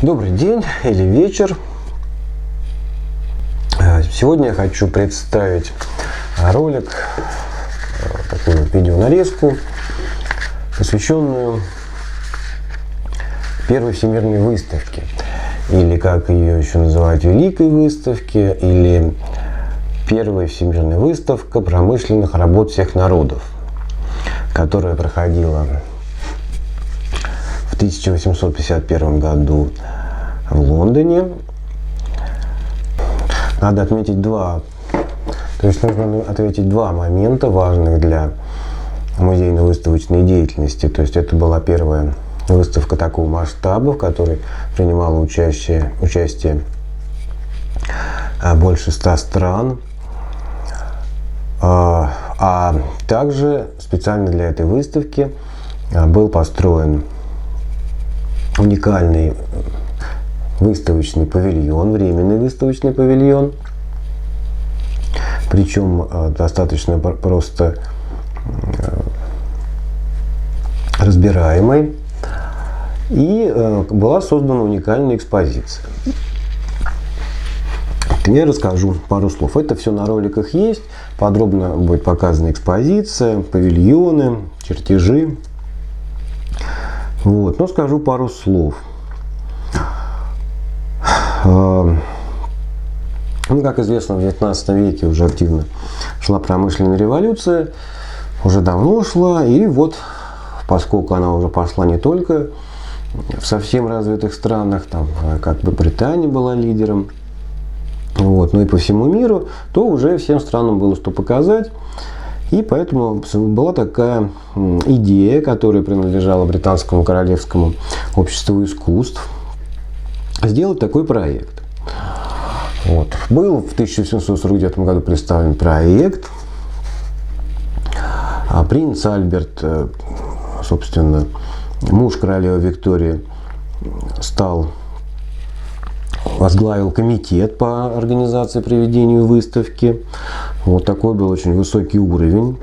Добрый день или вечер. Сегодня я хочу представить ролик, такую видеонарезку, посвященную первой Всемирной выставке, или как ее еще называют, Великой выставке, или первая Всемирная выставка промышленных работ всех народов, которая проходила в 1851 году в Лондоне. Надо отметить нужно отметить два момента, важных для музейно-выставочной деятельности. То есть это была первая выставка такого масштаба, в которой принимало участие больше 100 стран. А также специально для этой выставки был построен уникальный выставочный павильон, временный выставочный павильон, причем достаточно просто разбираемый, и была создана уникальная экспозиция. Я расскажу пару слов. Это все на роликах есть, подробно будет показана экспозиция, павильоны, чертежи. Вот. Но скажу пару слов. Как известно, в 19 веке уже активно шла промышленная революция, уже давно шла, и вот, поскольку она уже пошла не только в совсем развитых странах, там, как бы Британия была лидером, вот, но и по всему миру, то уже всем странам было что показать. И поэтому была такая идея, которая принадлежала Британскому королевскому обществу искусств, сделать такой проект. Вот. Был в 1749 году представлен проект. Принц Альберт, собственно, муж королевы Виктории, возглавил комитет по организации проведению выставки. Вот такой был очень высокий уровень.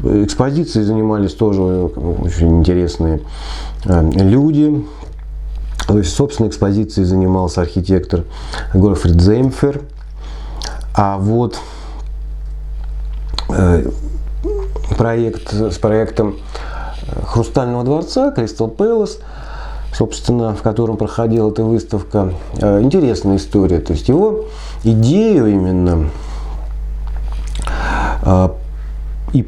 Экспозицией занимались тоже очень интересные люди. То есть, собственно, экспозицией занимался архитектор Гофрид Земфер. А вот с проектом Хрустального дворца, Crystal Palace, собственно, в котором проходила эта выставка, интересная история. То есть его идею именно и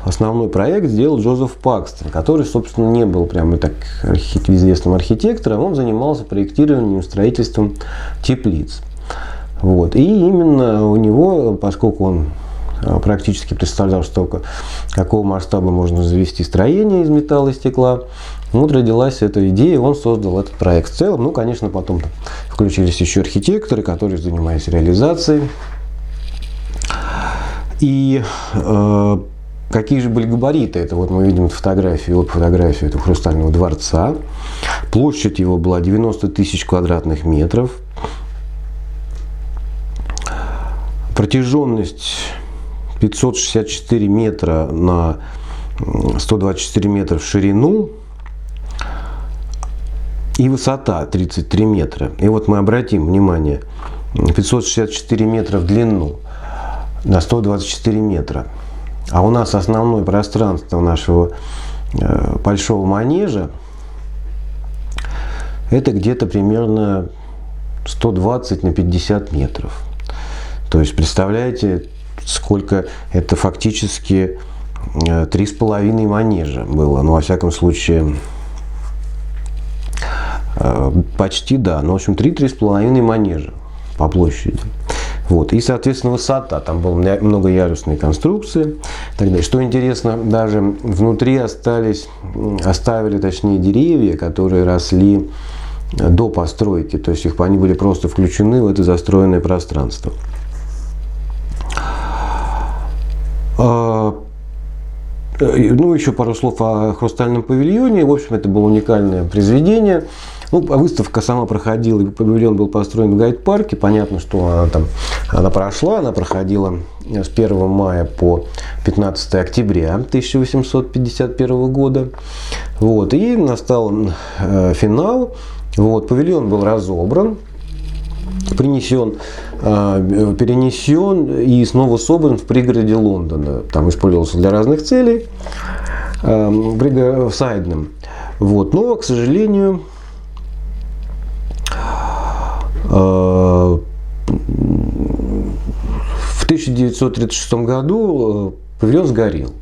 основной проект сделал Джозеф Пакстон, который, собственно, не был прямо так известным архитектором, он занимался проектированием, строительством теплиц. Вот. И именно у него, поскольку он практически представлял, какого масштаба можно завести строение из металла и стекла, вот родилась эта идея, он создал этот проект в целом. Ну, конечно, потом включились еще архитекторы, которые занимались реализацией. И какие же были габариты? Это вот мы видим фотографию этого Хрустального дворца. Площадь его была 90 тысяч квадратных метров. Протяженность 564 метра на 124 метра в ширину. И высота 33 метра. И вот мы обратим внимание, 564 метра в длину на 124 метра. А у нас основное пространство нашего большого манежа это где-то примерно 120 на 50 метров. То есть, представляете, сколько это фактически 3,5 манежа было. Ну, во всяком случае, почти, да. Ну, в общем, 3,5 манежа по площади. Вот. И, соответственно, высота. Там было многоярусные конструкции. Тогда, что интересно, даже внутри оставили деревья, которые росли до постройки. То есть они были просто включены в это застроенное пространство. Ну, еще пару слов о Хрустальном павильоне. В общем, это было уникальное произведение. Ну, выставка сама проходила, павильон был построен в Гайд-парке. Понятно, что она проходила с 1 мая по 15 октября 1851 года. Вот, и настал финал. Вот, павильон был разобран, перенесен и снова собран в пригороде Лондона. Там использовался для разных целей, в Сайдном. Вот. Но, к сожалению, в 1936 году павильон сгорел.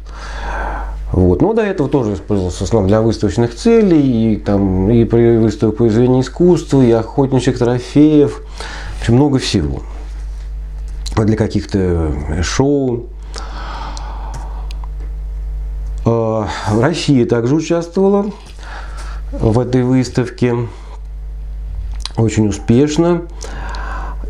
Вот. Но до этого тоже использовался в основном для выставочных целей, и при выставках произведений искусства, и охотничьих трофеев, в общем, много всего. Для каких-то шоу. Россия также участвовала в этой выставке очень успешно.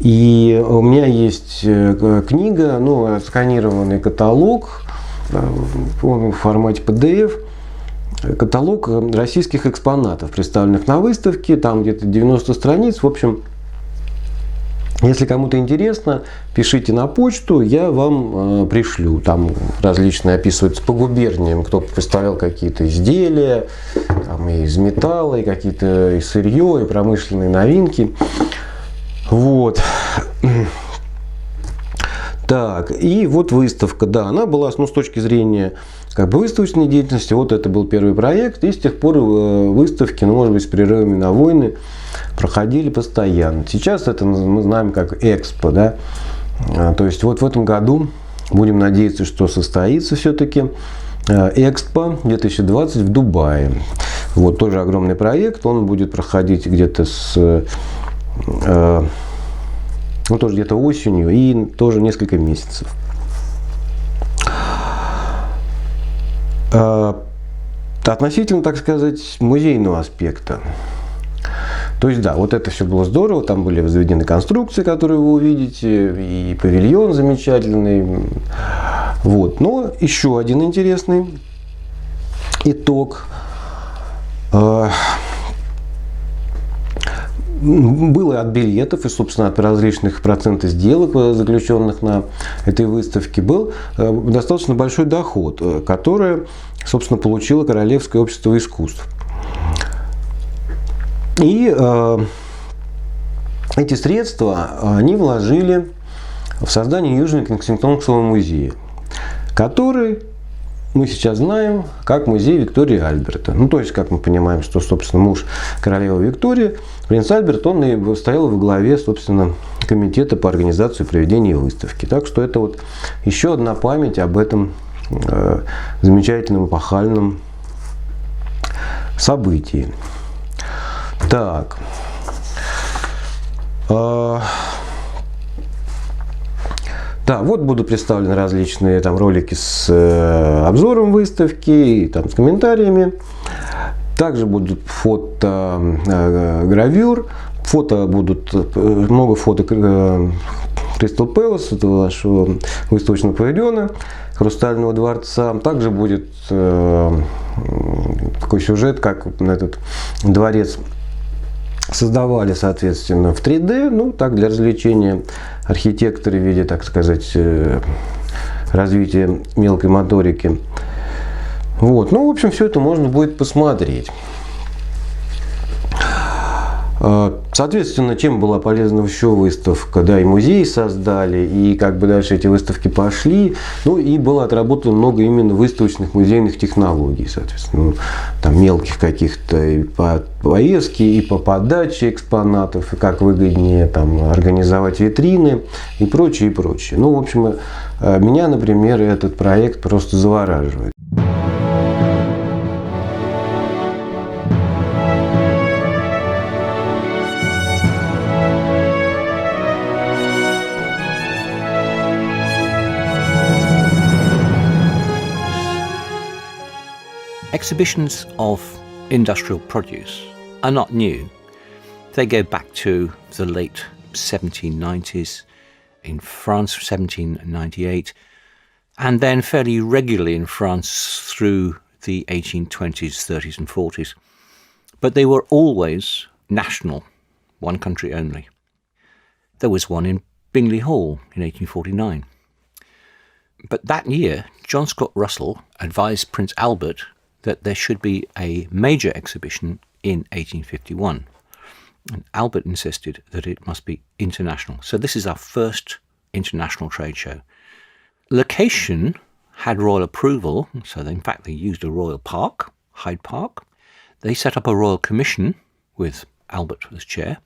И у меня есть книга, отсканированный каталог, в формате PDF, каталог российских экспонатов, представленных на выставке, там где-то 90 страниц. В общем, если кому-то интересно, пишите на почту, я вам пришлю. Там различные описываются по губерниям, кто представлял какие-то изделия там, и из металла, и какие-то и сырье, и промышленные новинки. Вот. Так, и вот выставка, да, она была, с точки зрения выставочной деятельности, вот это был первый проект, и с тех пор выставки, может быть, с перерывами на войны, проходили постоянно. Сейчас это мы знаем как Экспо, да, то есть вот в этом году будем надеяться, что состоится все-таки Экспо 2020 в Дубае. Вот тоже огромный проект, он будет проходить где-то тоже где-то осенью и тоже несколько месяцев. Относительно, так сказать, музейного аспекта. То есть, да, вот это все было здорово, там были возведены конструкции, которые вы увидите, и павильон замечательный. Вот. Но еще один интересный итог. Было от билетов и, собственно, от различных процентов сделок, заключенных на этой выставке, был достаточно большой доход, который, собственно, получило Королевское общество искусств. И эти средства они вложили в создание Южного Кенсингтонского музея, который мы сейчас знаем как музей Виктории и Альберта. То есть, как мы понимаем, что, собственно, муж королевы Виктории, принц Альберт, он и стоял во главе, собственно, комитета по организации и проведению выставки. Так что это вот еще одна память об этом замечательном эпохальном событии. Так. Да, вот будут представлены различные ролики с обзором выставки, и с комментариями. Также будут фото гравюр, много фото Кристал Пэлас, этого нашего выставочного павильона, Хрустального дворца. Также будет такой сюжет, как этот дворец создавали, соответственно, в 3D, так для развлечения архитекторы в виде, так сказать, развития мелкой моторики. Вот. В общем, все это можно будет посмотреть. Соответственно, чем была полезна еще выставка? Да, и музей создали, и дальше эти выставки пошли. И было отработано много именно выставочных музейных технологий, соответственно, мелких каких-то и по поездке, и по подаче экспонатов, и как выгоднее организовать витрины и прочее, и прочее. В общем, меня, например, этот проект просто завораживает. Exhibitions of industrial produce are not new. They go back to the late 1790s in France, 1798, and then fairly regularly in France through the 1820s, 30s and 40s. But they were always national, one country only. There was one in Bingley Hall in 1849. But that year, John Scott Russell advised Prince Albert that there should be a major exhibition in 1851. And Albert insisted that it must be international. So this is our first international trade show. Location had royal approval, so in fact they used a royal park, Hyde Park. They set up a royal commission with Albert as chair.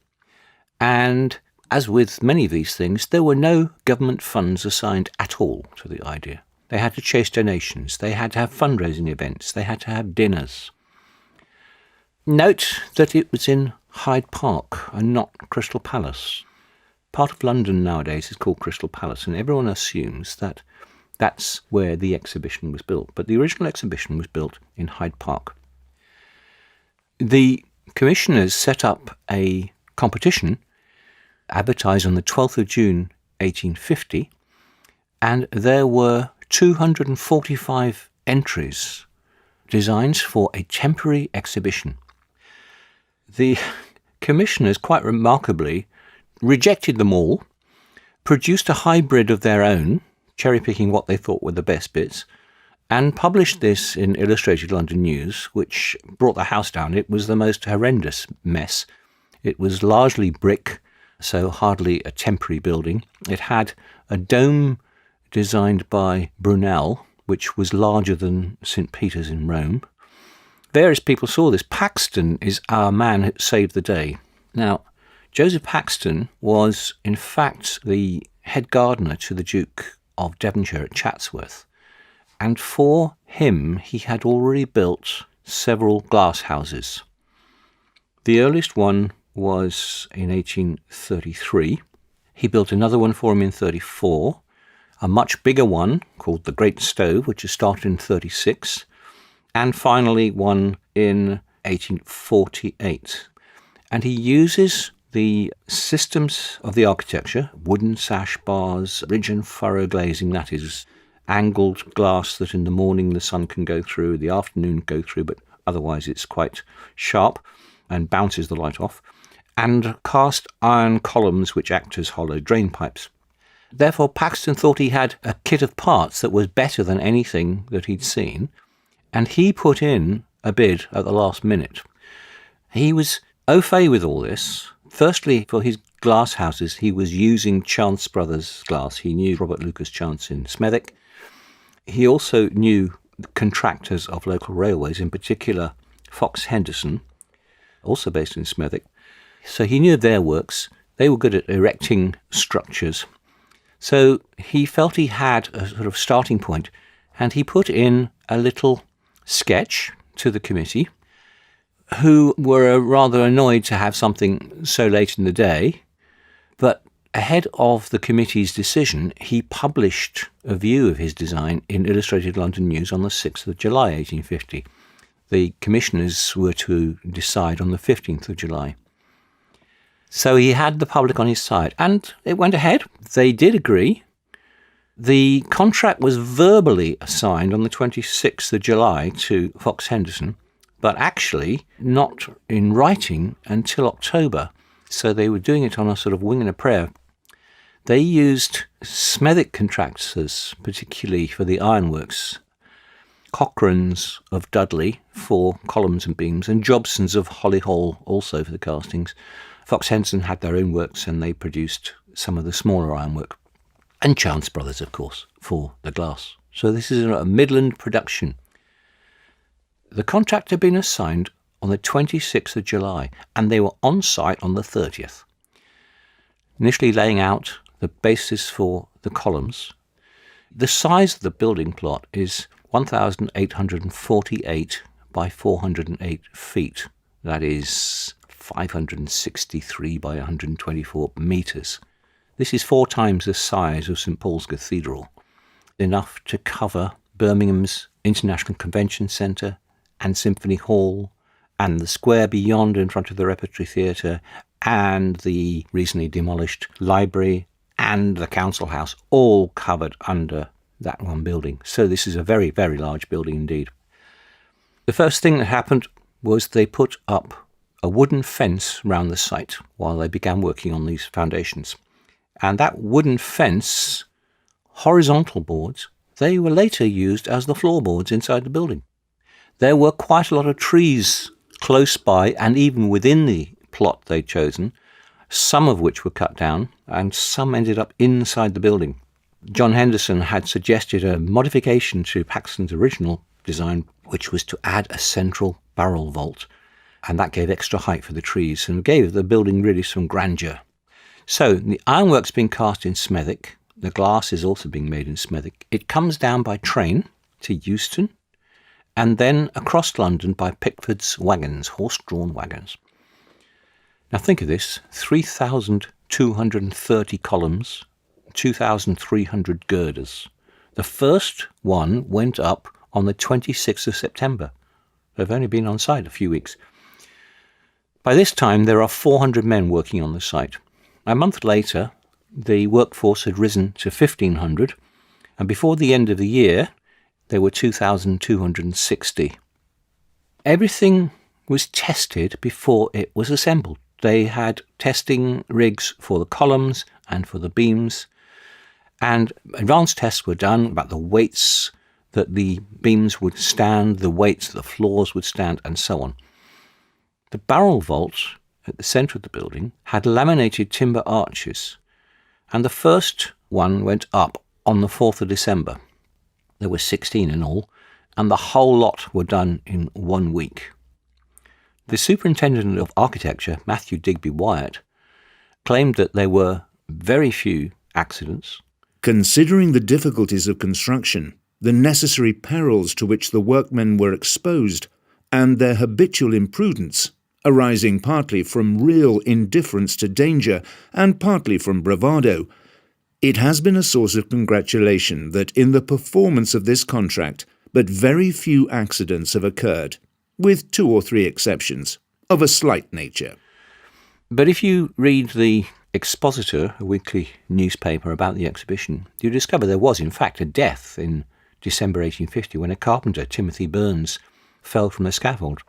And as with many of these things, there were no government funds assigned at all to the idea. They had to chase donations, they had to have fundraising events, they had to have dinners. Note that it was in Hyde Park and not Crystal Palace. Part of London nowadays is called Crystal Palace, and everyone assumes that that's where the exhibition was built. But the original exhibition was built in Hyde Park. The commissioners set up a competition advertised on the 12th of June 1850, and there were 245 entries, designs for a temporary exhibition. The commissioners, quite remarkably, rejected them all, produced a hybrid of their own, cherry-picking what they thought were the best bits, and published this in Illustrated London News, which brought the house down. It was the most horrendous mess. It was largely brick, so hardly a temporary building. It had a dome designed by Brunel, which was larger than St. Peter's in Rome. Various people saw this. Paxton is our man who saved the day. Now, Joseph Paxton was, in fact, the head gardener to the Duke of Devonshire at Chatsworth. And for him, he had already built several glass houses. The earliest one was in 1833. He built another one for him in 34, a much bigger one called the Great Stove, which is started in 36, and finally one in 1848. And he uses the systems of the architecture, wooden sash bars, ridge and furrow glazing, that is angled glass that in the morning the sun can go through, the afternoon go through, but otherwise it's quite sharp and bounces the light off, and cast iron columns which act as hollow drain pipes. Therefore, Paxton thought he had a kit of parts that was better than anything that he'd seen, and he put in a bid at the last minute. He was au fait with all this. Firstly, for his glass houses, he was using Chance Brothers glass. He knew Robert Lucas Chance in Smethwick. He also knew the contractors of local railways, in particular Fox Henderson, also based in Smethwick. So he knew of their works. They were good at erecting structures. So he felt he had a sort of starting point, and he put in a little sketch to the committee, who were rather annoyed to have something so late in the day. But ahead of the committee's decision, he published a view of his design in Illustrated London News on the 6th of July 1850. The commissioners were to decide on the 15th of July. So he had the public on his side, and it went ahead. They did agree. The contract was verbally signed on the 26th of July to Fox Henderson, but actually not in writing until October. So they were doing it on a sort of wing and a prayer. They used Smethwick contractors, particularly for the ironworks, Cochrane's of Dudley for columns and beams, and Jobson's of Hollyhall also for the castings. Fox Henderson had their own works, and they produced some of the smaller ironwork. And Chance Brothers, of course, for the glass. So this is a Midland production. The contract had been assigned on the 26th of July, and they were on site on the 30th. Initially laying out the basis for the columns. The size of the building plot is 1,848 by 408 feet. That is 563 by 124 metres. This is 4 times the size of St Paul's Cathedral, enough to cover Birmingham's International Convention Centre and Symphony Hall, and the square beyond in front of the Repertory Theatre, and the recently demolished library, and the council house, all covered under that one building. So this is a very, very large building indeed. The first thing that happened was they put up a wooden fence round the site while they began working on these foundations. And that wooden fence, horizontal boards, they were later used as the floorboards inside the building. There were quite a lot of trees close by and even within the plot they'd chosen, some of which were cut down and some ended up inside the building. John Henderson had suggested a modification to Paxton's original design, which was to add a central barrel vault, and that gave extra height for the trees and gave the building really some grandeur. So the ironwork's being cast in Smethwick. The glass is also being made in Smethwick. It comes down by train to Euston and then across London by Pickford's wagons, horse-drawn wagons. Now think of this, 3,230 columns, 2,300 girders. The first one went up on the 26th of September. They've only been on site a few weeks. By this time, there are 400 men working on the site. A month later, the workforce had risen to 1,500, and before the end of the year, there were 2,260. Everything was tested before it was assembled. They had testing rigs for the columns and for the beams, and advanced tests were done about the weights that the beams would stand, the weights that the floors would stand, and so on. The barrel vault at the centre of the building had laminated timber arches, and the first one went up on the 4th of December. There were 16 in all, and the whole lot were done in 1 week. The superintendent of architecture, Matthew Digby Wyatt, claimed that there were very few accidents. Considering the difficulties of construction, the necessary perils to which the workmen were exposed, and their habitual imprudence, arising partly from real indifference to danger and partly from bravado, it has been a source of congratulation that in the performance of this contract but very few accidents have occurred, with 2 or 3 exceptions, of a slight nature. But if you read the Expositor, a weekly newspaper about the exhibition, you discover there was in fact a death in December 1850 when a carpenter, Timothy Burns, fell from the scaffold.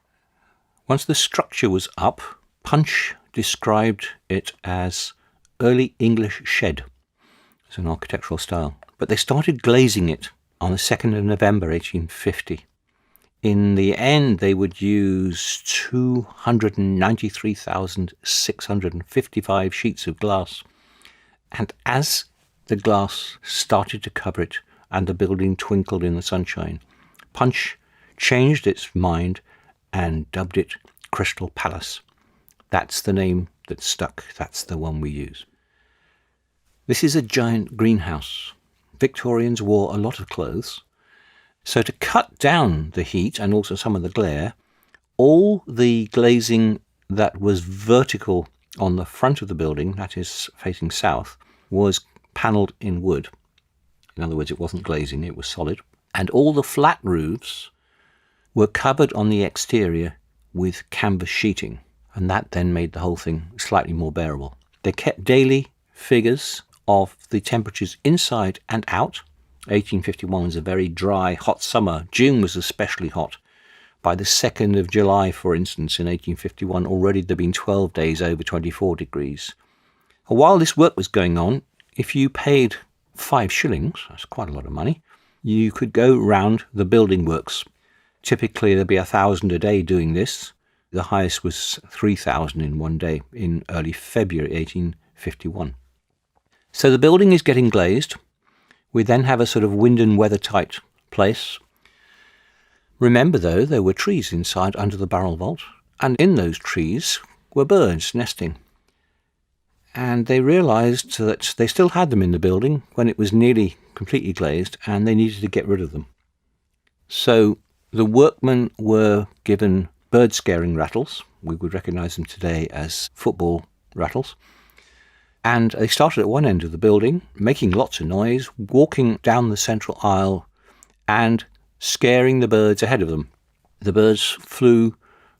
Once the structure was up, Punch described it as early English shed. It's an architectural style. But they started glazing it on the 2nd of November 1850. In the end, they would use 293,655 sheets of glass. And as the glass started to cover it and the building twinkled in the sunshine, Punch changed its mind and dubbed it Crystal Palace. That's the name that stuck. That's the one we use. This is a giant greenhouse. Victorians wore a lot of clothes. So to cut down the heat and also some of the glare, all the glazing that was vertical on the front of the building, that is facing south, was panelled in wood. In other words, it wasn't glazing, it was solid. And all the flat roofs were covered on the exterior with canvas sheeting, and that then made the whole thing slightly more bearable. They kept daily figures of the temperatures inside and out. 1851 was a very dry, hot summer. June was especially hot. By the 2nd of July, for instance, in 1851, already there had been 12 days over 24 degrees. While this work was going on, if you paid 5 shillings, that's quite a lot of money, you could go round the building works. Typically, there'd be 1,000 a day doing this. The highest was 3,000 in one day in early February 1851. So the building is getting glazed. We then have a sort of wind and weather tight place. Remember though, there were trees inside under the barrel vault, and in those trees were birds nesting. And they realised that they still had them in the building when it was nearly completely glazed, and they needed to get rid of them. So the workmen were given bird scaring rattles. We would recognise them today as football rattles. And they started at one end of the building, making lots of noise, walking down the central aisle and scaring the birds ahead of them. The birds flew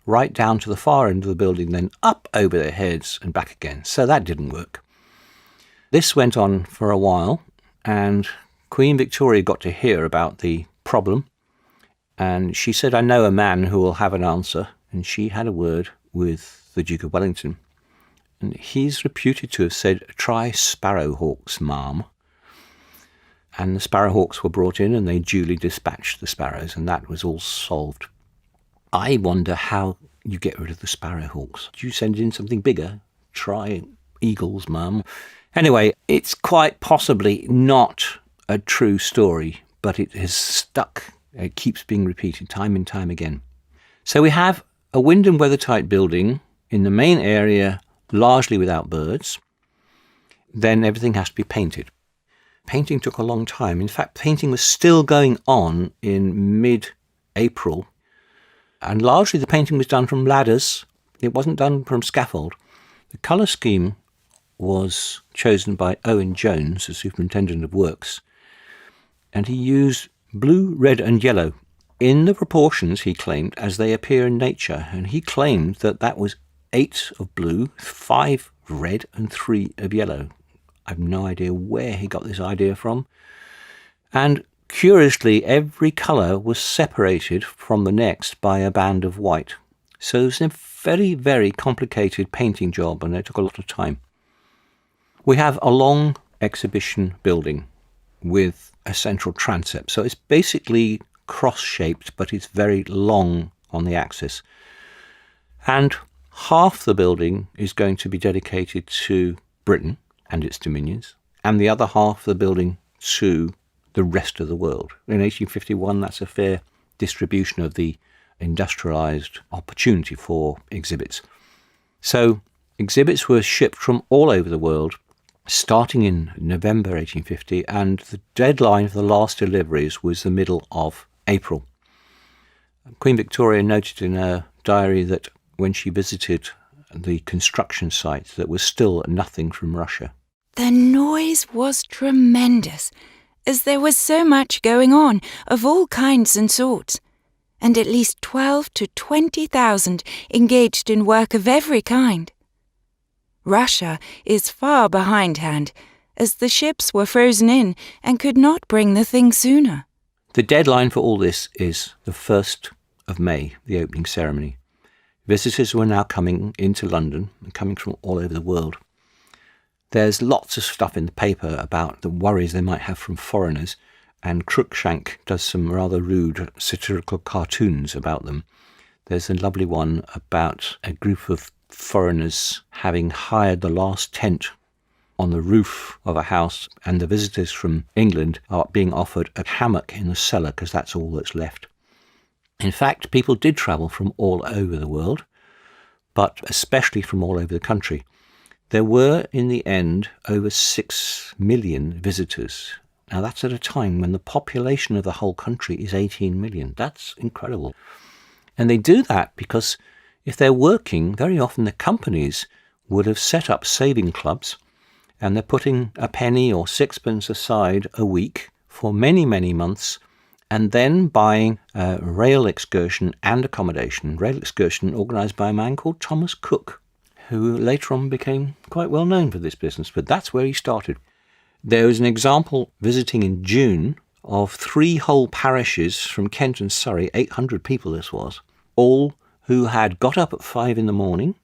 right down to the far end of the building, then up over their heads and back again. So that didn't work. This went on for a while, and Queen Victoria got to hear about the problem. And she said, "I know a man who will have an answer." And she had a word with the Duke of Wellington. And he's reputed to have said, "Try sparrowhawks, ma'am." And the sparrowhawks were brought in and they duly dispatched the sparrows, and that was all solved. I wonder how you get rid of the sparrowhawks. Do you send in something bigger? Try eagles, ma'am. Anyway, it's quite possibly not a true story, but it has stuck. It keeps being repeated time and time again. So we have a wind and weather-tight building in the main area, largely without birds. Then everything has to be painted. Painting took a long time. In fact, painting was still going on in mid-April. And largely the painting was done from ladders. It wasn't done from scaffold. The colour scheme was chosen by Owen Jones, the superintendent of works. And he used blue, red and yellow in the proportions, he claimed, as they appear in nature. And he claimed that that was 8 of blue, 5 of red and 3 of yellow. I have no idea where he got this idea from. And curiously, every colour was separated from the next by a band of white. So it was a very, very complicated painting job, and it took a lot of time. We have a long exhibition building with a central transept. So it's basically cross-shaped, but it's very long on the axis. And half the building is going to be dedicated to Britain and its dominions, and the other half of the building to the rest of the world. In 1851, that's a fair distribution of the industrialised opportunity for exhibits. So exhibits were shipped from all over the world, starting in November 1850, and the deadline for the last deliveries was the middle of April. Queen Victoria noted in her diary that when she visited the construction site, there was still nothing from Russia. The noise was tremendous, as there was so much going on, of all kinds and sorts, and at least 12 to 20,000 engaged in work of every kind. Russia is far behindhand, as the ships were frozen in and could not bring the thing sooner. The deadline for all this is the 1st of May, the opening ceremony. Visitors were now coming into London, and coming from all over the world. There's lots of stuff in the paper about the worries they might have from foreigners, and Cruikshank does some rather rude satirical cartoons about them. There's a lovely one about a group of foreigners having hired the last tent on the roof of a house, and the visitors from England are being offered a hammock in the cellar because that's all that's left. In fact, people did travel from all over the world, but especially from all over the country. There were, in the end, over 6 million visitors. Now, that's at a time when the population of the whole country is 18 million. That's incredible. And they do that because if they're working, very often the companies would have set up saving clubs, and they're putting a penny or 6pence aside a week for many, many months, and then buying a rail excursion and accommodation. Rail excursion organised by a man called Thomas Cook, who later on became quite well known for this business, but that's where he started. There was an example visiting in June of 3 whole parishes from Kent and Surrey, 800 people this was, all who had got up at 5 in the morning,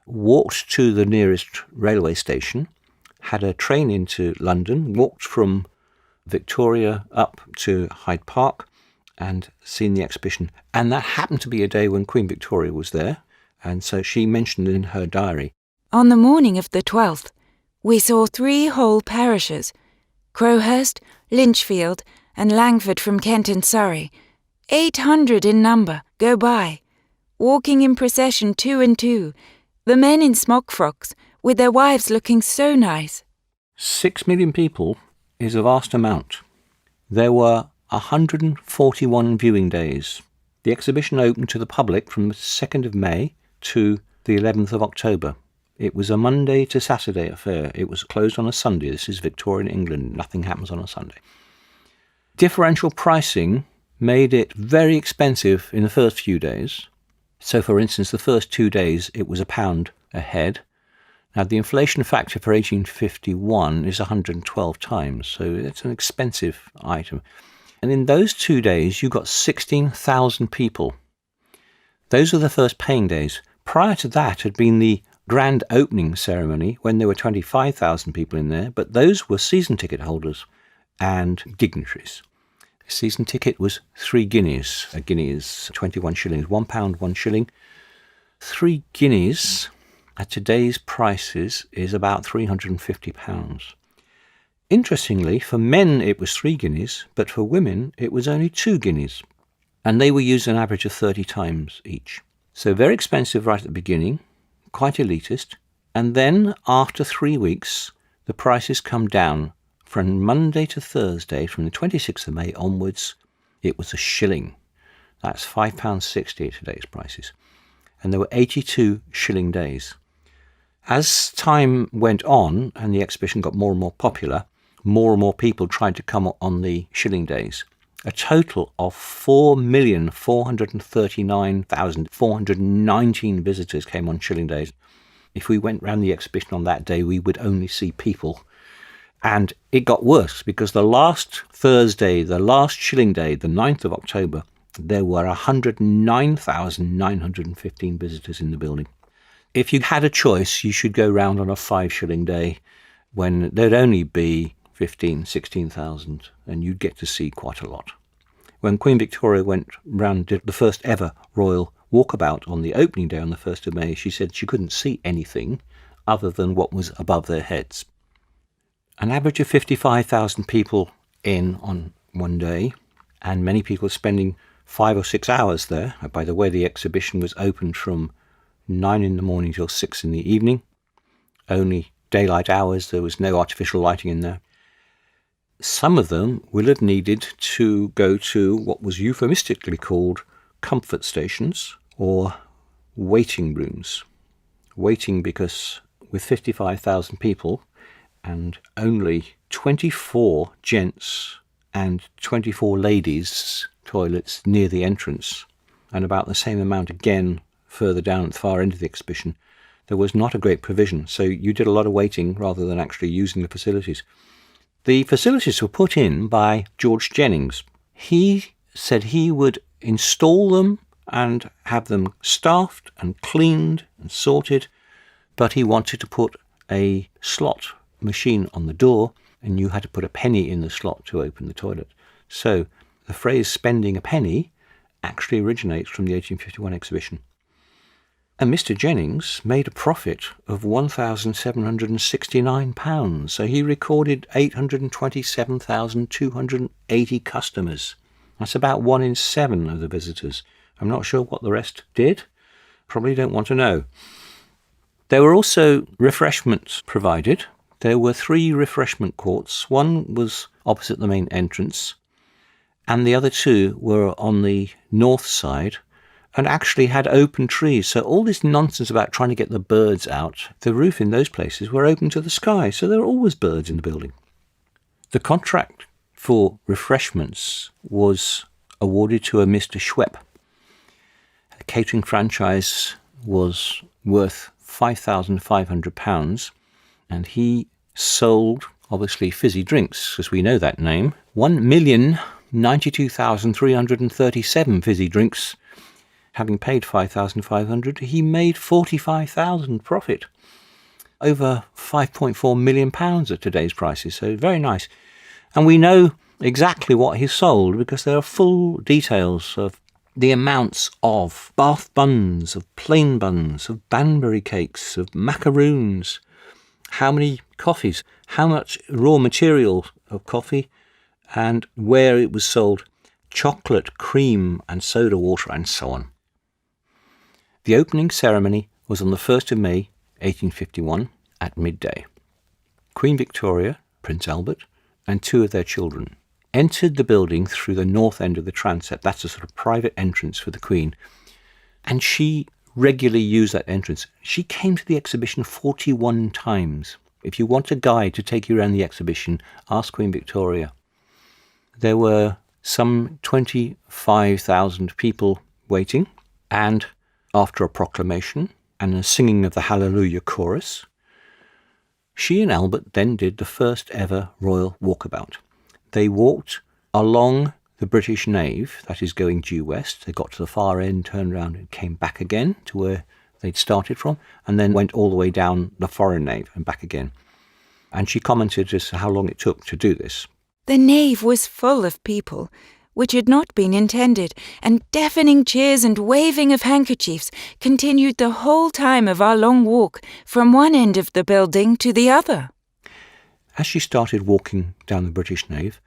walked to the nearest railway station, had a train into London, walked from Victoria up to Hyde Park and seen the exhibition. And that happened to be a day when Queen Victoria was there, and so she mentioned in her diary. On the morning of the 12th, we saw 3 whole parishes, Crowhurst, Lichfield and Langford from Kent and Surrey, 800 in number, go by, walking in procession 2 and 2, the men in smock frocks, with their wives looking so nice. 6 million people is a vast amount. There were 141 viewing days. The exhibition opened to the public from the 2nd of May to the 11th of October. It was a Monday to Saturday affair. It was closed on a Sunday. This is Victorian England. Nothing happens on a Sunday. Differential pricing made it very expensive in the first few days. So, for instance, the first 2 days it was £1 a head. Now, the inflation factor for 1851 is 112 times, so it's an expensive item. And in those 2 days, you got 16,000 people. Those are the first paying days. prior to that had been the grand opening ceremony when there were 25,000 people in there, but those were season ticket holders and dignitaries. The season ticket was 3 guineas. A guinea is 21 shillings. £1, 1 shilling. 3 guineas at today's prices is about £350. Interestingly, for men it was 3 guineas, but for women it was only 2 guineas. And they were used an average of 30 times each. So very expensive right at the beginning, quite elitist. And then after 3 weeks, the prices come down. From Monday to Thursday, from the 26th of May onwards, it was a shilling. That's £5.60 at today's prices. And there were 82 shilling days. As time went on and the exhibition got more and more popular, more and more people tried to come on the shilling days. A total of 4,439,419 visitors came on shilling days. If we went round the exhibition on that day, we would only see people. And it got worse because the last Thursday, the last shilling day, the 9th of October, there were 109,915 visitors in the building. If you had a choice, you should go round on a 5 shilling day when there'd only be 15,000, 16,000, and you'd get to see quite a lot. When Queen Victoria went round, did the first ever royal walkabout on the opening day on the 1st of May, she said she couldn't see anything other than what was above their heads. An average of 55,000 people in on one day, and many people spending 5 or 6 hours there. By the way, the exhibition was opened from 9 in the morning till 6 in the evening. Only daylight hours, there was no artificial lighting in there. Some of them will have needed to go to what was euphemistically called comfort stations or waiting rooms. Waiting because with 55,000 people, and only 24 gents and 24 ladies' toilets near the entrance, and about the same amount again further down at the far end of the exhibition, there was not a great provision. So you did a lot of waiting rather than actually using the facilities. The facilities were put in by George Jennings. He said he would install them and have them staffed and cleaned and sorted, but he wanted to put a slot machine on the door, and you had to put a penny in the slot to open the toilet. So the phrase spending a penny actually originates from the 1851 exhibition. And Mr. Jennings made a profit of £1,769. So he recorded 827,280 customers. That's about 1 in 7 of the visitors. I'm not sure what the rest did. Probably don't want to know. There were also refreshments provided. There were 3 refreshment courts. One was opposite the main entrance, and the other 2 were on the north side and actually had open trees. So all this nonsense about trying to get the birds out, the roof in those places were open to the sky, so there were always birds in the building. The contract for refreshments was awarded to a Mr. Schwepp. A catering franchise was worth £5,500, and he sold, obviously, fizzy drinks, as we know that name. 1,092,337 fizzy drinks. Having paid £5,500, he made £45,000 profit. Over £5.4 million at today's prices, so very nice. And we know exactly what he sold because there are full details of the amounts of Bath buns, of plain buns, of Banbury cakes, of macaroons, how many coffees, how much raw material of coffee, and where it was sold, chocolate, cream and soda water, and so on. The opening ceremony was on the 1st of May 1851 at midday. Queen Victoria, Prince Albert, and 2 of their children entered the building through the north end of the transept. That's a sort of private entrance for the Queen. And she regularly used that entrance. She came to the exhibition 41 times. If you want a guide to take you around the exhibition, ask Queen Victoria. There were some 25,000 people waiting, and after a proclamation and a singing of the Hallelujah chorus, she and Albert then did the first ever royal walkabout. They walked along the British nave, that is going due west. They got to the far end, turned around and came back again to where they'd started from, and then went all the way down the foreign nave and back again. And she commented as to how long it took to do this. The nave was full of people, which had not been intended, and deafening cheers and waving of handkerchiefs continued the whole time of our long walk from one end of the building to the other. As she started walking down the British nave,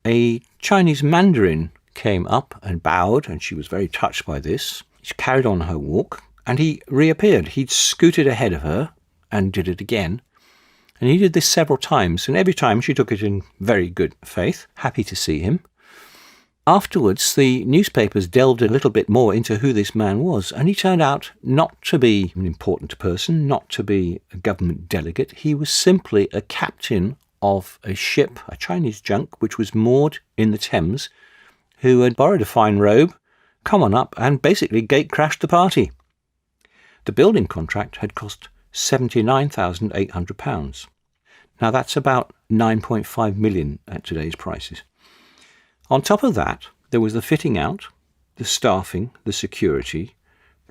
a Chinese mandarin came up and bowed, and she was very touched by this. She carried on her walk, and he reappeared. He'd scooted ahead of her and did it again. And he did this several times, and every time she took it in very good faith, happy to see him. Afterwards, the newspapers delved a little bit more into who this man was, and he turned out not to be an important person, not to be a government delegate. He was simply a captain of a ship, a Chinese junk, which was moored in the Thames, who had borrowed a fine robe, come on up, and basically gate-crashed the party. The building contract had cost £79,800. Now that's about 9.5 million at today's prices. On top of that, there was the fitting out, the staffing, the security,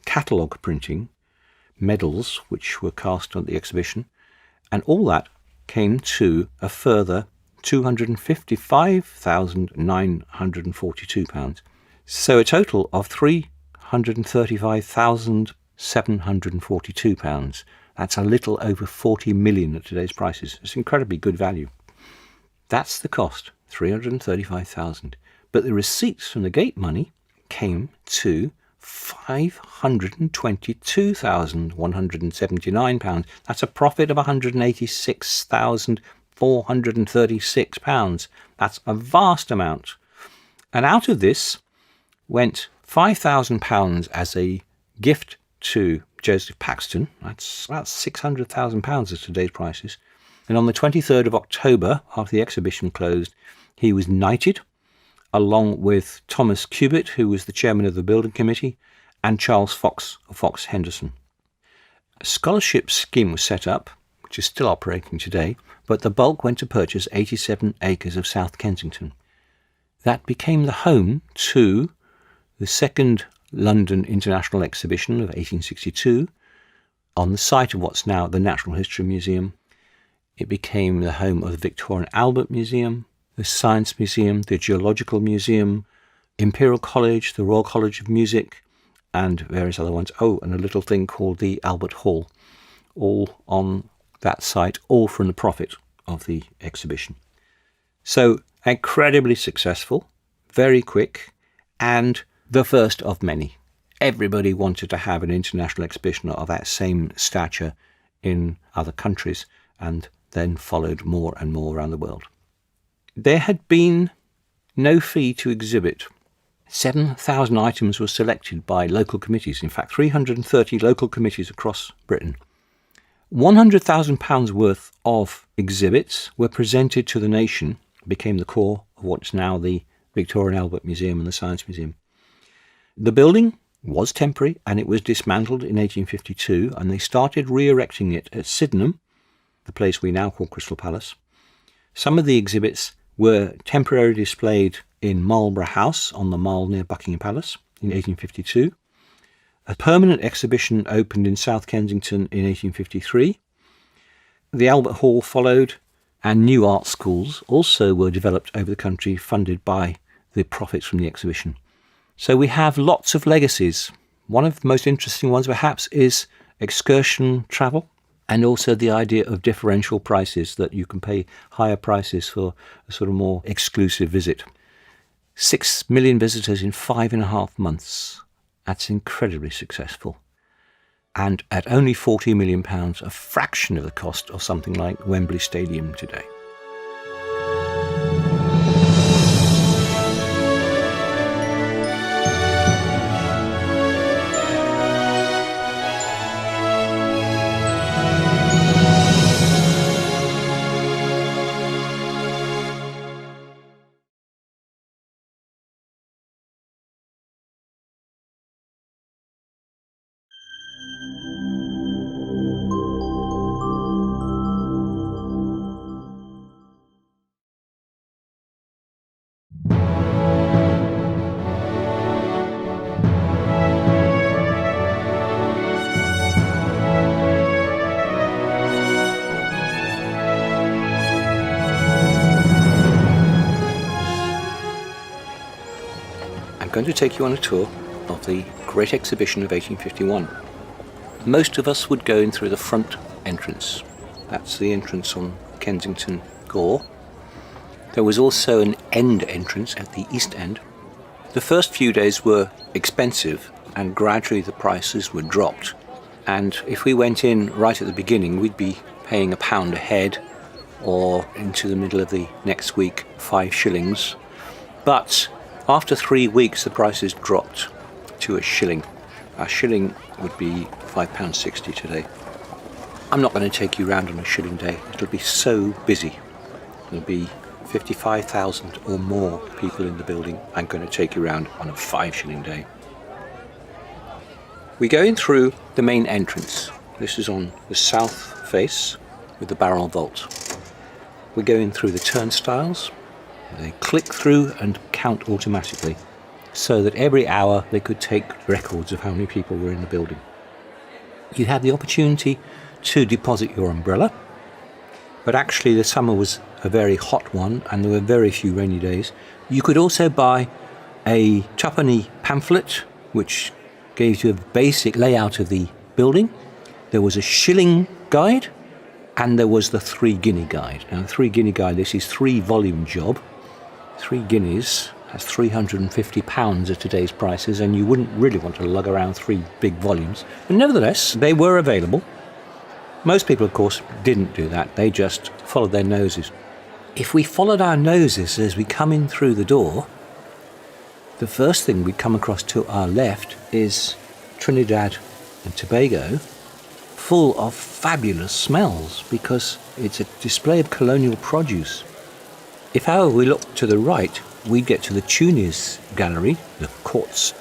catalogue printing, medals which were cast on the exhibition, and all that came to a further £255,942. So a total of £335,742. That's a little over 40 million at today's prices. It's incredibly good value. That's the cost, 335,000. But the receipts from the gate money came to £522,179. That's a profit of £186,436. That's a vast amount. And out of this went £5,000 as a gift to Joseph Paxton. That's about £600,000 at today's prices. And on the 23rd of October, after the exhibition closed, he was knighted, along with Thomas Cubitt, who was the chairman of the building committee, and Charles Fox of Fox Henderson. A scholarship scheme was set up, which is still operating today, but the bulk went to purchase 87 acres of South Kensington. That became the home to the second London International Exhibition of 1862, on the site of what's now the Natural History Museum. It became the home of the Victoria and Albert Museum, the Science Museum, the Geological Museum, Imperial College, the Royal College of Music, and various other ones. Oh, and a little thing called the Albert Hall, all on that site, all from the profit of the exhibition. So incredibly successful, very quick, and the first of many. Everybody wanted to have an international exhibition of that same stature in other countries, and then followed more and more around the world. There had been no fee to exhibit. 7,000 items were selected by local committees, in fact 330 local committees across Britain. £100,000 worth of exhibits were presented to the nation, became the core of what's now the Victoria and Albert Museum and the Science Museum. The building was temporary and it was dismantled in 1852, and they started re-erecting it at Sydenham, the place we now call Crystal Palace. Some of the exhibits were temporarily displayed in Marlborough House on the Mall near Buckingham Palace in 1852. A permanent exhibition opened in South Kensington in 1853. The Albert Hall followed, and new art schools also were developed over the country, funded by the profits from the exhibition. So we have lots of legacies. One of the most interesting ones perhaps is excursion travel, and also the idea of differential prices, that you can pay higher prices for a sort of more exclusive visit. 6 million visitors in 5.5 months. That's incredibly successful. And at only £40 million, a fraction of the cost of something like Wembley Stadium today. going to take you on a tour of the Great Exhibition of 1851. Most of us would go in through the front entrance. That's the entrance on Kensington Gore. There was also an end entrance at the east end. The first few days were expensive, and gradually the prices were dropped. And if we went in right at the beginning, we'd be paying £1 a head, or into the middle of the next week, 5 shillings. But after 3 weeks, the prices dropped to a shilling. A shilling would be £5.60 today. I'm not going to take you round on a shilling day. It'll be so busy. There'll be 55,000 or more people in the building. I'm going to take you round on a 5 shilling day. We go in through the main entrance. This is on the south face with the barrel vault. We go in through the turnstiles. They click through and count automatically, so that every hour they could take records of how many people were in the building. You had the opportunity to deposit your umbrella, but actually the summer was a very hot one and there were very few rainy days. You could also buy a twopenny pamphlet which gave you a basic layout of the building. There was a shilling guide and there was the 3 guinea guide. Now the 3 guinea guide, this is 3-volume job. 3 guineas, that's £350 at today's prices, and you wouldn't really want to lug around 3 big volumes. But nevertheless, they were available. Most people, of course, didn't do that. They just followed their noses. If we followed our noses as we come in through the door, the first thing we come across to our left is Trinidad and Tobago, full of fabulous smells because it's a display of colonial produce. If, however, we look to the right, we get to the Tunis Gallery, the courts.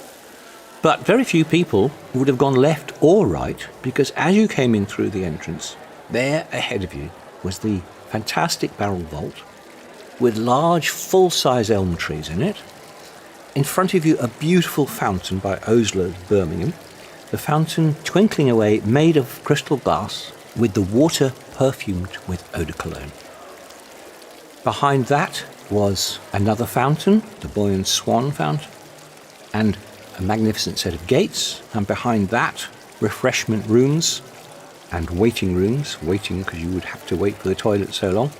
But very few people would have gone left or right, because as you came in through the entrance, there ahead of you was the fantastic barrel vault with large full-size elm trees in it. In front of you, a beautiful fountain by Osler, Birmingham. The fountain twinkling away, made of crystal glass, with the water perfumed with eau de cologne. Behind that was another fountain, the Boy and Swan fountain, and a magnificent set of gates, and behind that, refreshment rooms and waiting rooms, waiting because you would have to wait for the toilet so long.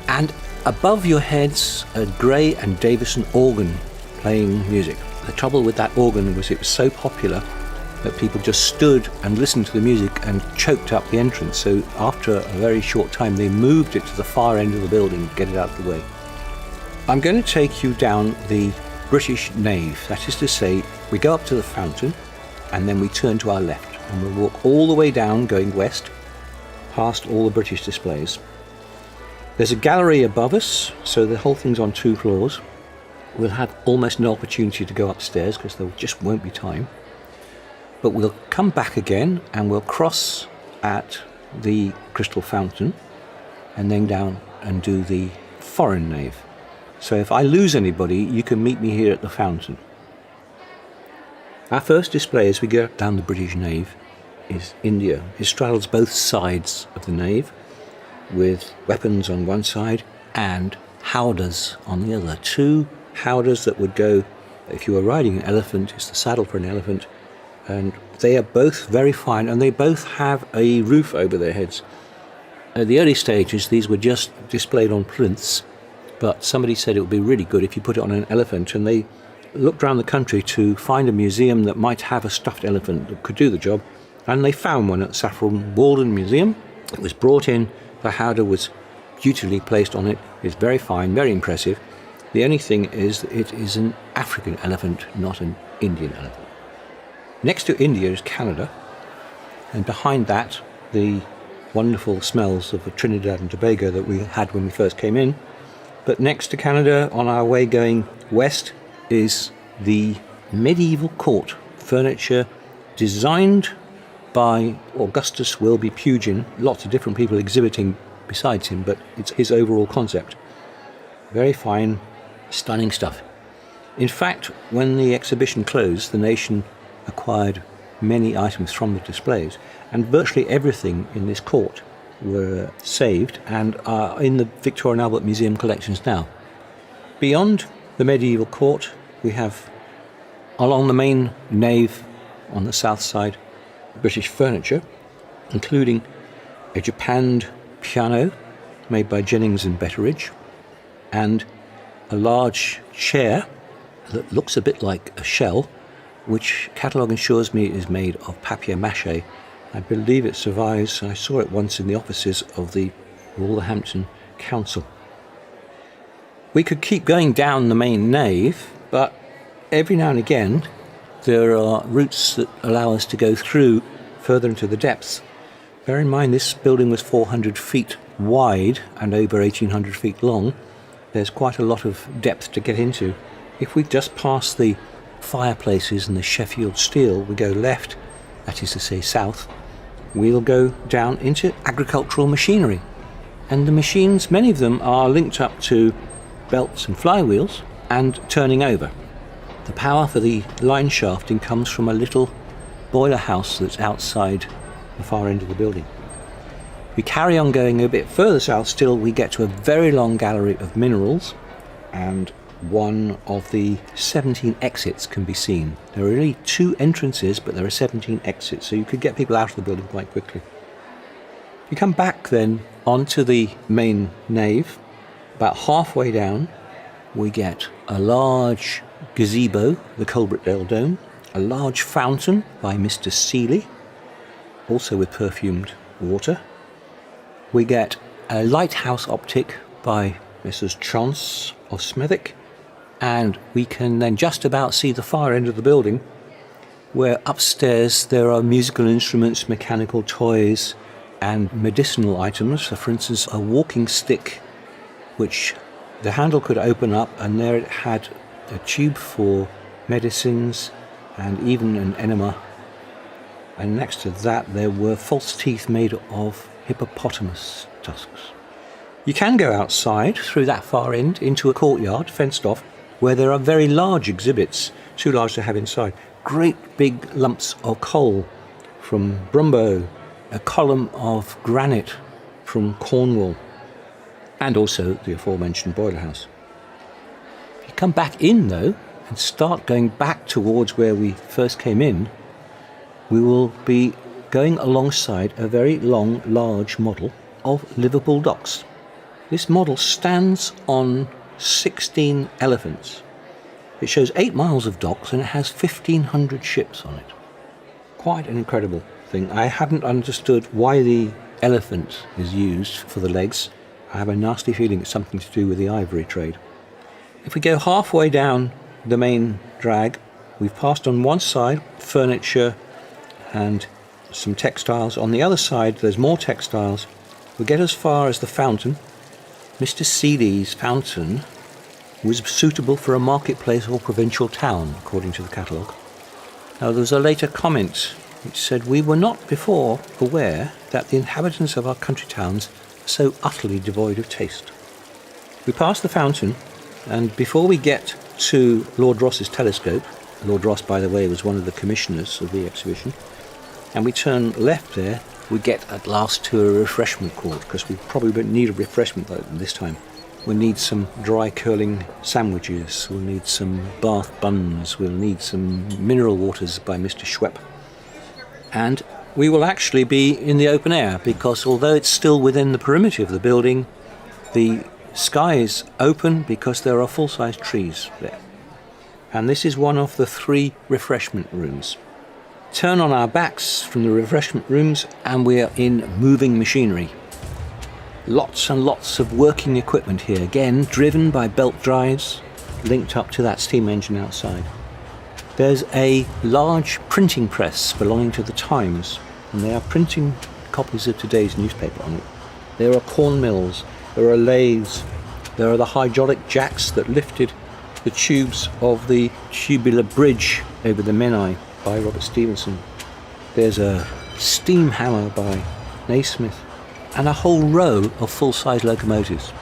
And above your heads, a Gray and Davison organ playing music. The trouble with that organ was it was so popular that people just stood and listened to the music and choked up the entrance. So after a very short time, they moved it to the far end of the building to get it out of the way. I'm going to take you down the British nave. That is to say, we go up to the fountain and then we turn to our left and we'll walk all the way down going west past all the British displays. There's a gallery above us, so the whole thing's on 2 floors. We'll have almost no opportunity to go upstairs because there just won't be time. But we'll come back again and we'll cross at the Crystal Fountain and then down and do the foreign nave. So if I lose anybody, you can meet me here at the fountain. Our first display as we go down the British nave is India. It straddles both sides of the nave with weapons on one side and howdahs on the other. 2 howdahs that would go, if you were riding an elephant, it's the saddle for an elephant, and they are both very fine and they both have a roof over their heads. At the early stages, these were just displayed on plinths, but somebody said it would be really good if you put it on an elephant, and they looked around the country to find a museum that might have a stuffed elephant that could do the job, and they found one at Saffron Walden Museum. It was brought in, the howdah was beautifully placed on it. It's very fine, very impressive. The only thing is that it is an African elephant, not an Indian elephant. Next to India is Canada, and behind that the wonderful smells of the Trinidad and Tobago that we had when we first came in. But next to Canada, on our way going west, is the medieval court furniture designed by Augustus Wilby Pugin. Lots of different people exhibiting besides him, but it's his overall concept. Very fine, stunning stuff. In fact, when the exhibition closed, the nation acquired many items from the displays, and virtually everything in this court were saved and are in the Victoria and Albert Museum collections now. Beyond the medieval court, we have Along the main nave on the south side, British furniture, including a japanned piano made by Jennings and Betteridge, and a large chair that looks a bit like a shell, which catalogue assures me is made of papier-mâché. I believe it survives. I saw it once in the offices of the Wolverhampton Council. We could keep going down the main nave, but every now and again there are routes that allow us to go through further into the depths. Bear in mind this building was 400 feet wide and over 1,800 feet long. There's quite a lot of depth to get into. If we just pass the fireplaces and the Sheffield steel, we go left, that is to say south, we'll go down into agricultural machinery. And the machines, many of them are linked up to belts and flywheels and turning over. The power for the line shafting comes from a little boiler house that's outside the far end of the building. We carry on going a bit further south still, we get to a very long gallery of minerals, and one of the 17 exits can be seen. There are really 2 entrances, but there are 17 exits, so you could get people out of the building quite quickly. You come back then onto the main nave. About halfway down, we get a large gazebo, the Coalbrookdale Dome, a large fountain by Mr. Seeley, also with perfumed water. We get a lighthouse optic by Mrs. Chance of Smethwick, and we can then just about see the far end of the building, where upstairs there are musical instruments, mechanical toys, and medicinal items. So for instance, a walking stick, which the handle could open up, and there it had a tube for medicines and even an enema. And next to that there were false teeth made of hippopotamus tusks. You can go outside through that far end into a courtyard, fenced off, where there are very large exhibits, too large to have inside. Great big lumps of coal from Brumbo, a column of granite from Cornwall, and also the aforementioned boiler house. If you come back in though, and start going back towards where we first came in, we will be going alongside a very long, large model of Liverpool docks. This model stands on 16 elephants. It shows 8 miles of docks and it has 1,500 ships on it. Quite an incredible thing. I hadn't understood why the elephant is used for the legs. I have a nasty feeling it's something to do with the ivory trade. If we go halfway down the main drag, we've passed on one side furniture and some textiles. On the other side there's more textiles. We get as far as the fountain. Mr. Seeley's fountain was suitable for a marketplace or provincial town, according to the catalogue. Now there was a later comment which said, "We were not before aware that the inhabitants of our country towns are so utterly devoid of taste." We pass the fountain, and before we get to Lord Ross's telescope, Lord Ross, by the way, was one of the commissioners of the exhibition, and we turn left there, we get at last to a refreshment court, because we probably won't need a refreshment this time. We'll need some dry curling sandwiches, we'll need some Bath buns, we'll need some mineral waters by Mr. Schwepp. And we will actually be in the open air, because although it's still within the perimeter of the building, the sky is open because there are full-size trees there. And this is one of the 3 refreshment rooms. Turn on our backs from the refreshment rooms and we are in moving machinery. Lots and lots of working equipment here, again driven by belt drives linked up to that steam engine outside. There's a large printing press belonging to the Times, and they are printing copies of today's newspaper on it. There are corn mills, there are lathes, there are the hydraulic jacks that lifted the tubes of the tubular bridge over the Menai by Robert Stevenson. There's a steam hammer by Naismith, and a whole row of full-size locomotives.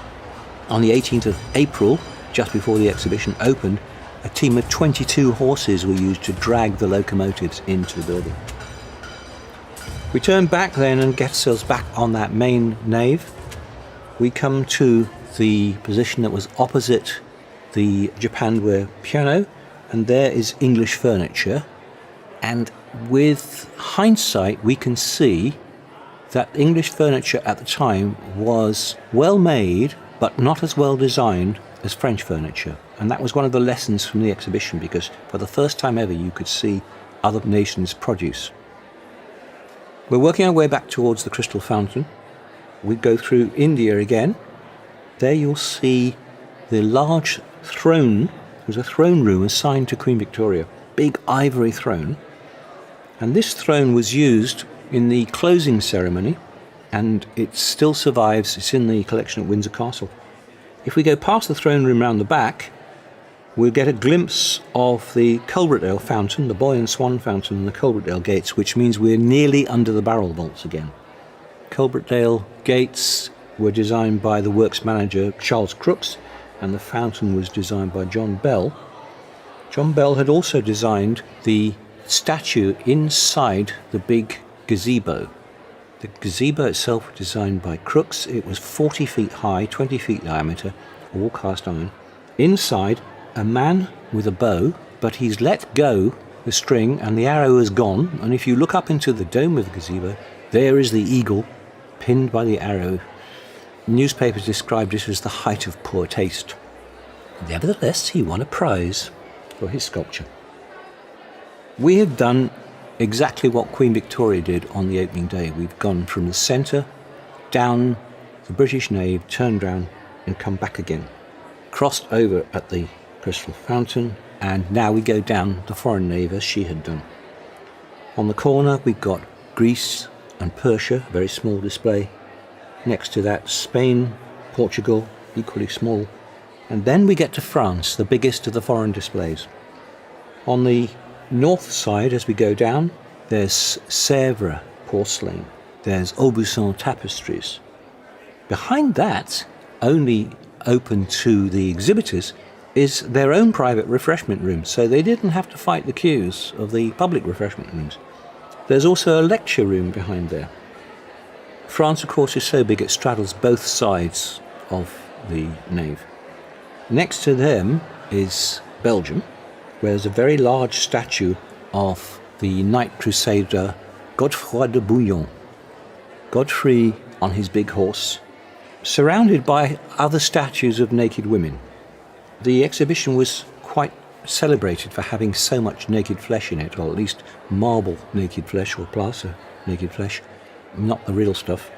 On the 18th of April, just before the exhibition opened, a team of 22 horses were used to drag the locomotives into the building. We turn back then and get ourselves back on that main nave. We come to the position that was opposite the japanned piano, and there is English furniture. And with hindsight, we can see that English furniture at the time was well made, but not as well designed as French furniture. And that was one of the lessons from the exhibition, because for the first time ever, you could see other nations' produce. We're working our way back towards the Crystal Fountain. We go through India again. There you'll see the large throne. There was a throne room assigned to Queen Victoria, big ivory throne. And this throne was used in the closing ceremony, and it still survives. It's in the collection at Windsor Castle. If we go past the throne room round the back, we'll get a glimpse of the Coalbrookdale Fountain, the Boy and Swan Fountain, and the Coalbrookdale Gates, which means we're nearly under the barrel vaults again. Coalbrookdale Gates were designed by the works manager Charles Crooks, and the fountain was designed by John Bell. John Bell had also designed the statue inside the big gazebo. The gazebo itself was designed by Crooks. It was 40 feet high, 20 feet diameter, all cast iron. Inside, a man with a bow, but he's let go the string and the arrow is gone. And if you look up into the dome of the gazebo, there is the eagle pinned by the arrow. Newspapers described this as the height of poor taste. Nevertheless, he won a prize for his sculpture. We have done exactly what Queen Victoria did on the opening day. We've gone from the centre down the British nave, turned round and come back again. Crossed over at the Crystal Fountain, and now we go down the foreign nave as she had done. On the corner we've got Greece and Persia, a very small display. Next to that, Spain, Portugal, equally small. And then we get to France, the biggest of the foreign displays. On the north side, as we go down, there's Sèvres porcelain, there's Aubusson tapestries. Behind that, only open to the exhibitors, is their own private refreshment room, so they didn't have to fight the queues of the public refreshment rooms. There's also a lecture room behind there. France, of course, is so big it straddles both sides of the nave. Next to them is Belgium, where there's a very large statue of the knight crusader Godefroy de Bouillon. Godfrey on his big horse, surrounded by other statues of naked women. The exhibition was quite celebrated for having so much naked flesh in it, or at least marble naked flesh or plaster naked flesh, not the real stuff.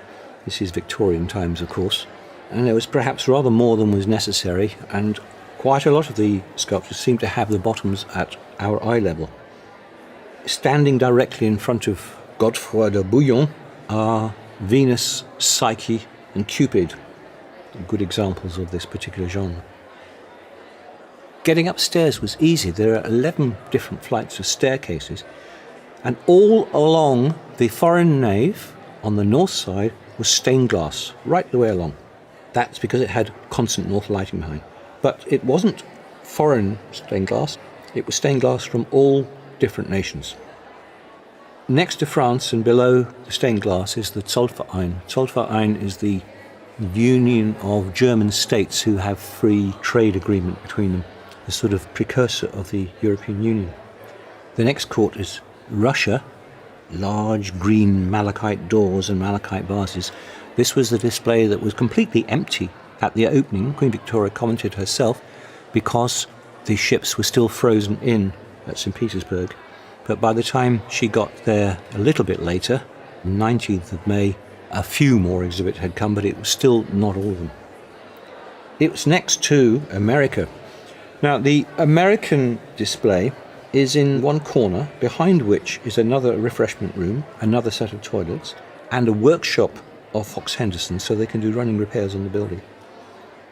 This is Victorian times, of course, and there was perhaps rather more than was necessary, and quite a lot of the sculptures seem to have the bottoms at our eye level. Standing directly in front of Godefroy de Bouillon are Venus, Psyche and Cupid, good examples of this particular genre. Getting upstairs was easy. There are 11 different flights of staircases, and all along the foreign nave on the north side was stained glass right the way along. That's because it had constant north lighting behind. But it wasn't foreign stained glass, it was stained glass from all different nations. Next to France and below the stained glass is the Zollverein. Zollverein is the union of German states who have free trade agreement between them, the sort of precursor of the European Union. The next court is Russia, large green malachite doors and malachite vases. This was the display that was completely empty at the opening. Queen Victoria commented herself because the ships were still frozen in at St. Petersburg. But by the time she got there a little bit later, 19th of May, a few more exhibits had come, but it was still not all of them. It was next to America. Now, the American display is in one corner, behind which is another refreshment room, another set of toilets, and a workshop of Fox Henderson, so they can do running repairs on the building.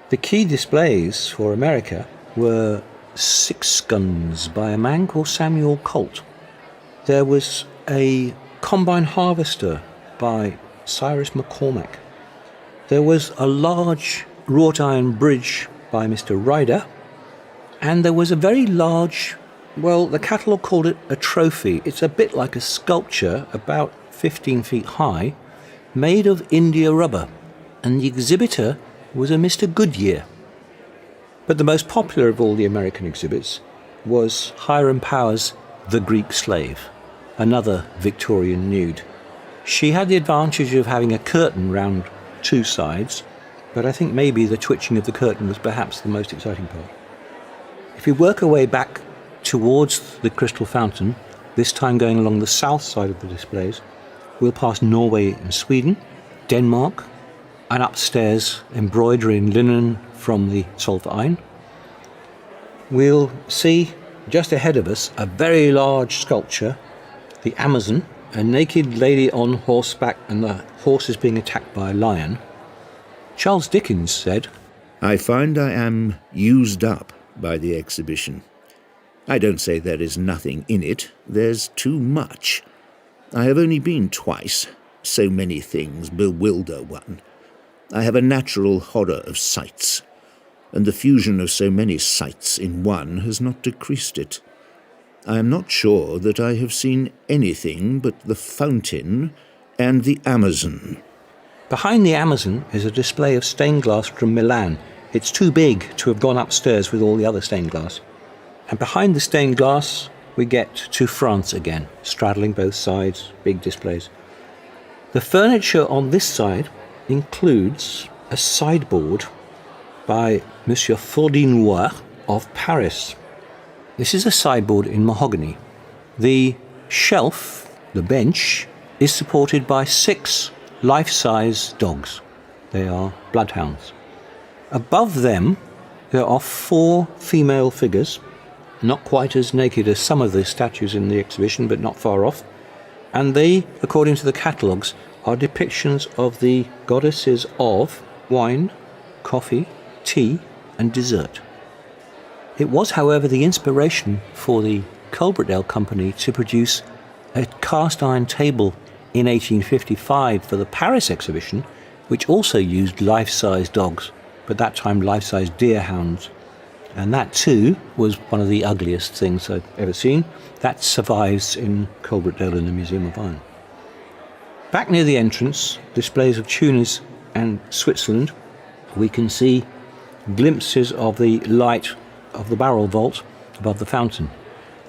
The key displays for America were 6 guns by a man called Samuel Colt. There was a combine harvester by Cyrus McCormack. There was a large wrought iron bridge by Mr. Ryder. And there was a very large, well, the catalogue called it a trophy. It's a bit like a sculpture, about 15 feet high, made of India rubber. And the exhibitor was a Mr. Goodyear. But the most popular of all the American exhibits was Hiram Power's The Greek Slave, another Victorian nude. She had the advantage of having a curtain round two sides, but I think maybe the twitching of the curtain was perhaps the most exciting part. If we work our way back towards the Crystal Fountain, this time going along the south side of the displays, we'll pass Norway and Sweden, Denmark, and upstairs embroidery in linen from the Solverein. We'll see just ahead of us a very large sculpture, the Amazon, a naked lady on horseback and the horse is being attacked by a lion. Charles Dickens said, I find I am used up by the exhibition. I don't say there is nothing in it, there's too much. I have only been twice. So many things bewilder one. I have a natural horror of sights, and the fusion of so many sights in one has not decreased it. I am not sure that I have seen anything but the fountain and the Amazon. Behind the Amazon is a display of stained glass from Milan. It's too big to have gone upstairs with all the other stained glass. And behind the stained glass, we get to France again, straddling both sides, big displays. The furniture on this side includes a sideboard by Monsieur Faudinois of Paris. This is a sideboard in mahogany. The shelf, the bench, is supported by 6 life-size dogs. They are bloodhounds. Above them, there are 4 female figures, not quite as naked as some of the statues in the exhibition, but not far off. And they, according to the catalogues, are depictions of the goddesses of wine, coffee, tea, and dessert. It was, however, the inspiration for the Coalbrookdale Company to produce a cast iron table in 1855 for the Paris exhibition, which also used life-size dogs, but that time life-size deerhounds. And that too was one of the ugliest things I've ever seen. That survives in Coalbrookdale in the Museum of Iron. Back near the entrance, displays of Tunis and Switzerland. We can see glimpses of the light of the barrel vault above the fountain.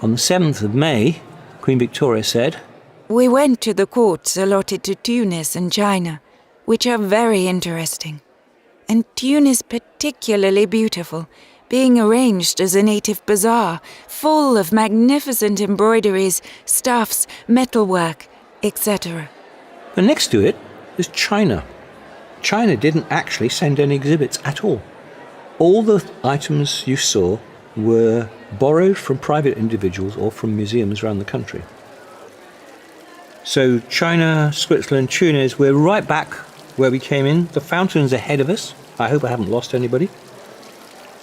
On the 7th of May, Queen Victoria said, We went to the courts allotted to Tunis and China, which are very interesting. And Tunis particularly beautiful, being arranged as a native bazaar, full of magnificent embroideries, stuffs, metalwork, etc. But next to it is China. China didn't actually send any exhibits at all. All the items you saw were borrowed from private individuals or from museums around the country. So China, Switzerland, Tunis, we're right back where we came in. The fountain's ahead of us. I hope I haven't lost anybody.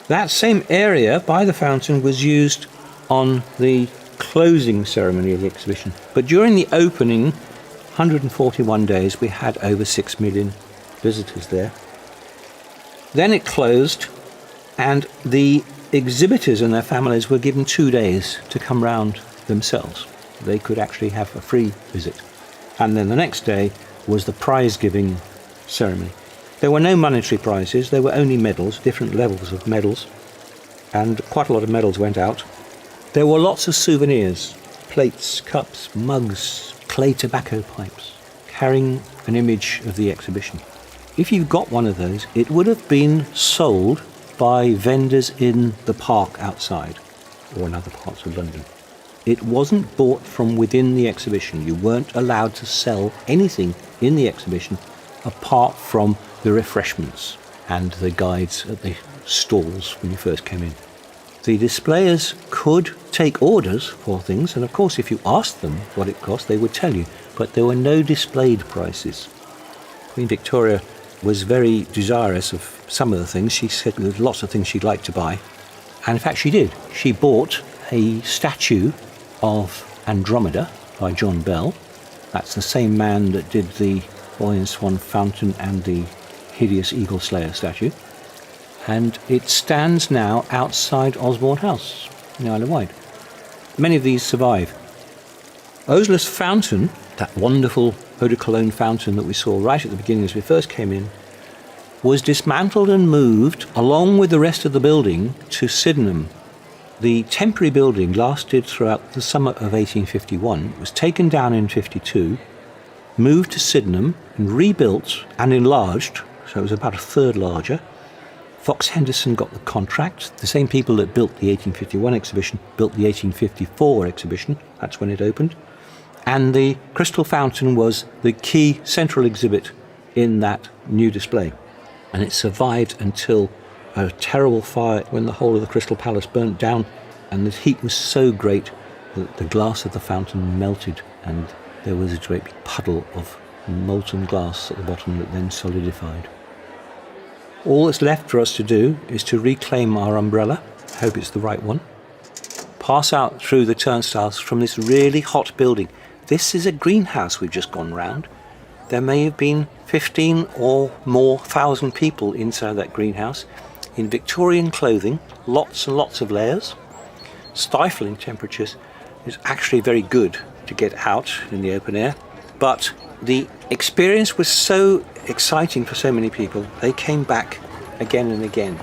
That same area by the fountain was used on the closing ceremony of the exhibition. But during the opening, 141 days, we had over 6 million visitors there. Then it closed, and the exhibitors and their families were given 2 days to come round themselves. They could actually have a free visit. And then the next day was the prize-giving ceremony. There were no monetary prizes, there were only medals, different levels of medals, and quite a lot of medals went out. There were lots of souvenirs, plates, cups, mugs, clay tobacco pipes, carrying an image of the exhibition. If you got one of those, it would have been sold by vendors in the park outside, or in other parts of London. It wasn't bought from within the exhibition. You weren't allowed to sell anything in the exhibition apart from the refreshments and the guides at the stalls when you first came in. The displayers could take orders for things, and of course if you asked them what it cost, they would tell you, but there were no displayed prices. Queen Victoria was very desirous of some of the things. She said there was lots of things she'd like to buy, and in fact she did. She bought a statue of Andromeda by John Bell. That's the same man that did the Boy and Swan Fountain and the hideous Eagle Slayer statue. And it stands now outside Osborne House in the Isle of Wight. Many of these survive. Osler's Fountain, that wonderful eau de cologne fountain that we saw right at the beginning as we first came in, was dismantled and moved along with the rest of the building to Sydenham. The temporary building lasted throughout the summer of 1851. It was taken down in 52, moved to Sydenham and rebuilt and enlarged, so it was about a third larger. Fox Henderson got the contract. The same people that built the 1851 exhibition built the 1854 exhibition. That's when it opened. And the Crystal Fountain was the key central exhibit in that new display. And it survived until a terrible fire when the whole of the Crystal Palace burnt down, and the heat was so great that the glass of the fountain melted, and there was a great big puddle of molten glass at the bottom that then solidified. All that's left for us to do is to reclaim our umbrella, hope it's the right one, pass out through the turnstiles from this really hot building. This is a greenhouse we've just gone round. There may have been 15 or more thousand people inside that greenhouse in Victorian clothing, lots and lots of layers, stifling temperatures. It's actually very good to get out in the open air, but the experience was so exciting for so many people, they came back again and again.